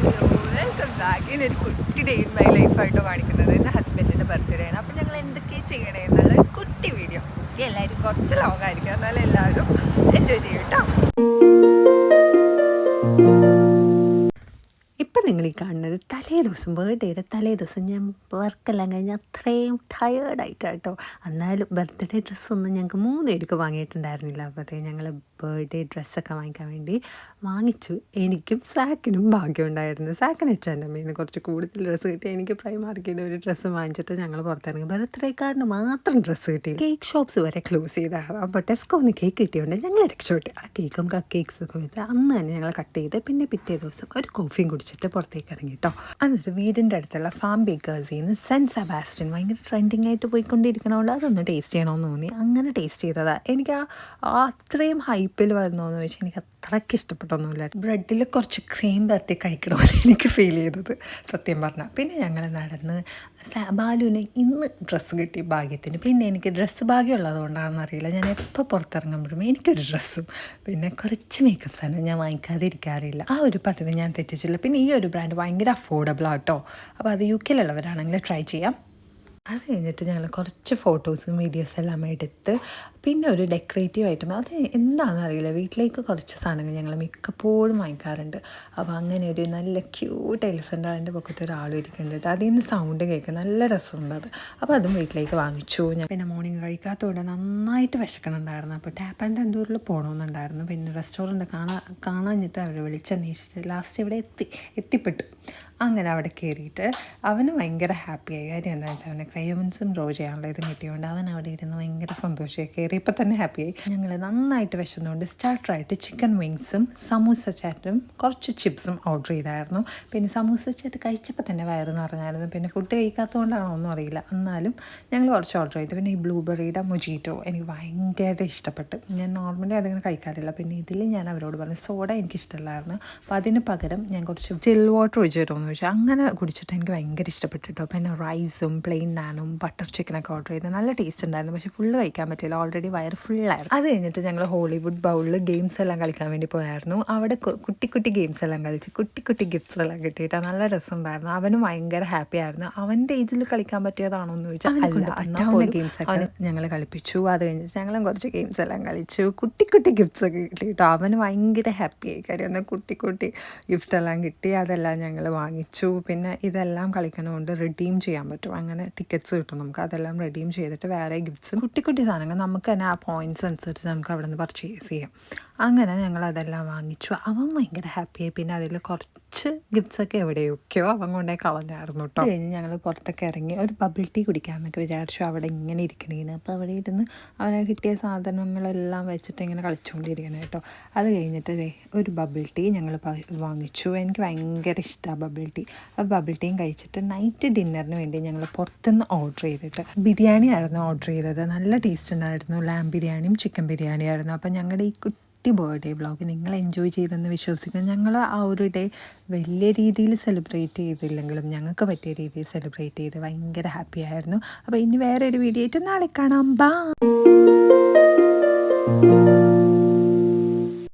Hello welcome back. ഇതൊരു കുട്ടി day in my ലൈഫായിട്ടോ കാണിക്കുന്നത്. എൻ്റെ ഹസ്ബൻഡിൻ്റെ ബർത്ത്ഡേ ആണ്. അപ്പോൾ ഞങ്ങൾ എന്തൊക്കെ ചെയ്യണേ എന്നുള്ള കുട്ടി വീഡിയോ. എല്ലാവരും കുറച്ച് ലോങ് ആയിരിക്കും, എന്നാലും എല്ലാവരും എൻജോയ് ചെയ്യും കേട്ടോ. ഇപ്പം നിങ്ങൾ ഈ കാണുന്നത് തലേ ദിവസം, ബർത്ത്ഡേയുടെ തലേ ദിവസം ഞാൻ വർക്കെല്ലാം കഴിഞ്ഞ് അത്രയും ടയേർഡായിട്ടാട്ടോ. എന്നാലും ബർത്ത്ഡേ ഡ്രസ്സൊന്നും ഞങ്ങൾക്ക് 3 പേർക്ക് വാങ്ങിയിട്ടുണ്ടായിരുന്നില്ല. അപ്പോഴത്തേക്ക് ഞങ്ങൾ ബർത്ത്ഡേ ഡ്രസ്സൊക്കെ വാങ്ങിക്കാൻ വേണ്ടി വാങ്ങിച്ചു. എനിക്കും സാക്കിനും ഭാഗ്യമുണ്ടായിരുന്നു. സാക്കിന് എൻ്റെ അമ്മയിൽ നിന്ന് കുറച്ച് കൂടുതൽ ഡ്രസ്സ് കിട്ടി. എനിക്ക് പ്രൈമാർക്കിൽ നിന്ന് ഒരു ഡ്രസ്സ് വാങ്ങിച്ചിട്ട് ഞങ്ങൾ പുറത്തിറങ്ങി. ബർത്ത്ഡേക്കാരന് മാത്രം ഡ്രസ്സ് കിട്ടി. കേക്ക് ഷോപ്സ് വരെ ക്ലോസ് ചെയ്തായിരുന്നു. അപ്പോൾ ടെസ്കോന്ന് കേക്ക് കിട്ടിയതുകൊണ്ട് ഞങ്ങൾ രക്ഷപ്പെട്ടു. ആ കേക്കും കപ്പ് കേക്ക്സൊക്കെ വെച്ച് അന്ന് തന്നെ ഞങ്ങൾ കട്ട് ചെയ്ത് പിന്നെ പിറ്റേ ദിവസം ഒരു കോഫിയും കുടിച്ചിട്ട് പുറത്തേക്ക് ഇറങ്ങി കേട്ടോ. എന്നിട്ട് വീടിൻ്റെ അടുത്തുള്ള ഫാം ബേക്കേഴ്സിൽ നിന്ന് സെൻറ്റ് സെബാസ്റ്റ്യൻ ഭയങ്കര ട്രെൻഡിങ് ആയിട്ട് പോയിക്കൊണ്ടിരിക്കണോണ്ട് അതൊന്ന് ടേസ്റ്റ് ചെയ്യണമെന്ന് തോന്നി. അങ്ങനെ ടേസ്റ്റ് ചെയ്തതാണ്. എനിക്ക് അത്രയും ഹൈപ്പിൽ വരുന്നോന്ന് ചോദിച്ചാൽ എനിക്ക് അത്രയ്ക്ക് ഇഷ്ടപ്പെട്ടൊന്നുമില്ല. ബ്രെഡിൽ കുറച്ച് ക്രീം പരത്തി കഴിക്കണമെന്ന് എനിക്ക് ഫീൽ ചെയ്തത് സത്യം പറഞ്ഞാൽ. പിന്നെ ഞങ്ങൾ നടന്ന് ബാലുവിന് ഇന്ന് ഡ്രസ്സ് കിട്ടി ഭാഗ്യത്തിന്. പിന്നെ എനിക്ക് ഡ്രസ്സ് ഭാഗ്യമുള്ളത് കൊണ്ടാണെന്നറിയില്ല, ഞാൻ എപ്പോൾ പുറത്തിറങ്ങുമ്പോഴും എനിക്കൊരു ഡ്രസ്സും പിന്നെ കുറച്ച് മേക്കപ്പ് സാധനം ഞാൻ വാങ്ങിക്കാതിരിക്കാറില്ല. ആ ഒരു പതിവ് ഞാൻ തെറ്റിച്ചില്ല. പിന്നെ ഈ ഒരു ബ്രാൻഡ് ഭയങ്കര അഫോർഡബിൾ ആട്ടോ. അപ്പോൾ അത് UK-ലുള്ളവരാണെങ്കിൽ ട്രൈ ചെയ്യാം. അത് കഴിഞ്ഞിട്ട് ഞങ്ങൾ കുറച്ച് ഫോട്ടോസും വീഡിയോസും എല്ലാം എടുത്ത് പിന്നെ ഒരു ഡെക്കറേറ്റീവ് ഐറ്റം, അത് എന്താണെന്ന് അറിയില്ല, വീട്ടിലേക്ക് കുറച്ച് സാധനങ്ങൾ ഞങ്ങൾ മിക്കപ്പോഴും വാങ്ങിക്കാറുണ്ട്. അപ്പോൾ അങ്ങനെ ഒരു നല്ല ക്യൂട്ട് എലിഫൻ്റ് അതിൻ്റെ പൊക്കത്ത് ഒരാളും ഇരിക്കുന്നുണ്ട്. അതിൽ നിന്ന് സൗണ്ട് കേൾക്കുക നല്ല രസമുണ്ട് അത്. അപ്പോൾ അതും വീട്ടിലേക്ക് വാങ്ങിച്ചു. ഞാൻ പിന്നെ മോർണിംഗ് കഴിക്കാത്തതുകൊണ്ട് നന്നായിട്ട് വിശക്കണുണ്ടായിരുന്നു. അപ്പോൾ ടാപ്പ് ആൻഡ് തന്തൂരിൽ പോകണമെന്നുണ്ടായിരുന്നു. പിന്നെ റെസ്റ്റോറൻറ്റ് കാണാഞ്ഞിട്ട് അവർ വിളിച്ചന്വേഷിച്ച് ലാസ്റ്റ് ഇവിടെ എത്തിപ്പെട്ടു. അങ്ങനെ അവിടെ കയറിയിട്ട് അവന് ഭയങ്കര ഹാപ്പിയായി. കാര്യം എന്താണെന്ന് വെച്ചാൽ അവന് ക്രയോൺസും ഡ്രോ ചെയ്യാനുള്ള ഇത് കിട്ടിയതുകൊണ്ട് അവൻ അവിടെ ഇരുന്ന് ഭയങ്കര സന്തോഷമായി. കയറിയപ്പോൾ തന്നെ ഹാപ്പിയായി. ഞങ്ങൾ നന്നായിട്ട് വിശന്നുകൊണ്ട് സ്റ്റാർട്ടറായിട്ട് ചിക്കൻ വിങ്സും സമൂസ ചാറ്റും കുറച്ച് ചിപ്സും ഓർഡർ ചെയ്തായിരുന്നു. പിന്നെ സമൂസ ചാറ്റ് കഴിച്ചപ്പോൾ തന്നെ വയറെന്ന് പറഞ്ഞായിരുന്നു. പിന്നെ ഫുഡ് കഴിക്കാത്തതുകൊണ്ടാണോ ഒന്നും അറിയില്ല, എന്നാലും ഞങ്ങൾ കുറച്ച് ഓർഡർ ചെയ്തു. പിന്നെ ഈ ബ്ലൂബെറിയുടെ മൊജീറ്റോ എനിക്ക് ഭയങ്കര ഇഷ്ടപ്പെട്ടു. ഞാൻ നോർമലി അതിങ്ങനെ കഴിക്കാറില്ല. പിന്നെ ഇതിൽ ഞാൻ അവരോട് പറഞ്ഞു സോഡ എനിക്കിഷ്ടമല്ലായിരുന്നു. അപ്പോൾ അതിന് പകരം ഞാൻ കുറച്ച് ജെൽ വാട്ടർ ഒഴിച്ച് തരുമെന്ന് ചോദിച്ചാൽ അങ്ങനെ കുടിച്ചിട്ട് എനിക്ക് ഭയങ്കര ഇഷ്ടപ്പെട്ടു കേട്ടോ. പിന്നെ റൈസും പ്ലെയിൻ നാനും ബട്ടർ ചിക്കനൊക്കെ ഓർഡർ ചെയ്ത് നല്ല ടേസ്റ്റ് ഉണ്ടായിരുന്നു. പക്ഷേ ഫുള്ള് കഴിക്കാൻ പറ്റില്ല, ഓൾറെഡി വയർ ഫുള്ളായിരുന്നു. അത് കഴിഞ്ഞിട്ട് ഞങ്ങൾ ഹോളിവുഡ് ബൗളിൽ ഗെയിംസ് എല്ലാം കളിക്കാൻ വേണ്ടി പോയായിരുന്നു. അവിടെ കുട്ടി ഗെയിംസ് എല്ലാം കളിച്ച് കുട്ടി ഗിഫ്റ്റ്സ് എല്ലാം കിട്ടിയിട്ട് നല്ല രസമുണ്ടായിരുന്നു. അവനും ഭയങ്കര ഹാപ്പി ആയിരുന്നു. അവൻ്റെ ഏജിൽ കളിക്കാൻ പറ്റിയതാണോ എന്ന് ചോദിച്ചാൽ അല്ല, ഗെയിംസൊക്കെ ഞങ്ങൾ കളിപ്പിച്ചു. അത് കഴിഞ്ഞിട്ട് ഞങ്ങളും കുറച്ച് ഗെയിംസ് എല്ലാം കളിച്ചു. കുട്ടി ഗിഫ്റ്റ്സ് ഒക്കെ കിട്ടി കേട്ടോ. അവന് ഭയങ്കര ഹാപ്പിയായി. കാര്യം എന്നാൽ കുട്ടി ഗിഫ്റ്റ് എല്ലാം കിട്ടി. അതെല്ലാം ഞങ്ങൾ വാങ്ങിച്ചു. പിന്നെ ഇതെല്ലാം കളിക്കണതുകൊണ്ട് റിഡീം ചെയ്യാൻ പറ്റും. അങ്ങനെ ടിക്കറ്റ്സ് കിട്ടും നമുക്ക്. അതെല്ലാം റിഡീം ചെയ്തിട്ട് വേറെ ഗിഫ്റ്റ്സും കുട്ടി സാധനങ്ങൾ നമുക്ക് തന്നെ ആ പോയിൻറ്റ്സ് അനുസരിച്ച് നമുക്ക് അവിടെ നിന്ന് പർച്ചേസ് ചെയ്യാം. അങ്ങനെ ഞങ്ങൾ അതെല്ലാം വാങ്ങിച്ചു. അവൻ ഭയങ്കര ഹാപ്പിയായി. പിന്നെ അതിൽ കുറച്ച് ഗിഫ്റ്റ്സൊക്കെ എവിടെയൊക്കെയോ അവൻ കൊണ്ടേ കളഞ്ഞായിരുന്നു കേട്ടോ. അത് കഴിഞ്ഞ് ഞങ്ങൾ പുറത്തൊക്കെ ഇറങ്ങി ഒരു ബബിൾ ടീ കുടിക്കാമെന്നൊക്കെ വിചാരിച്ചു. അവിടെ ഇങ്ങനെ ഇരിക്കണേന്. അപ്പോൾ അവിടെ ഇരുന്ന് അവനെ കിട്ടിയ സാധനങ്ങളെല്ലാം വെച്ചിട്ട് ഇങ്ങനെ കളിച്ചുകൊണ്ടിരിക്കണം കേട്ടോ. അത് കഴിഞ്ഞിട്ട് ഒരു ബബിൾ ടീ ഞങ്ങൾ വാങ്ങിച്ചു. എനിക്ക് ഭയങ്കര ഇഷ്ടമാണ് ബബിൾ ടീ. അപ്പോൾ ബബിൾ ടീയും കഴിച്ചിട്ട് നൈറ്റ് ഡിന്നറിന് വേണ്ടി ഞങ്ങൾ പുറത്തുനിന്ന് ഓർഡർ ചെയ്തിട്ട് ബിരിയാണി ആയിരുന്നു ഓർഡർ ചെയ്തത്. നല്ല ടേസ്റ്റ് ഉണ്ടായിരുന്നു. ലാം ബിരിയാണിയും ചിക്കൻ ബിരിയാണിയും ആയിരുന്നു. അപ്പോൾ ഞങ്ങളുടെ ഈ ബർത്ത്ഡേ വ്ളോഗ് നിങ്ങൾ എൻജോയ് ചെയ്തെന്ന് വിശ്വസിക്കുന്നു. ഞങ്ങൾ ആ ഒരു ഡേ വലിയ രീതിയിൽ സെലിബ്രേറ്റ് ചെയ്തില്ലെങ്കിലും ഞങ്ങൾക്ക് പറ്റിയ രീതിയിൽ സെലിബ്രേറ്റ് ചെയ്ത് ഭയങ്കര ഹാപ്പി ആയിരുന്നു. അപ്പോൾ ഇനി വേറെ ഒരു വീഡിയോ ആയിട്ട് നാളെ കാണാം. ബൈ.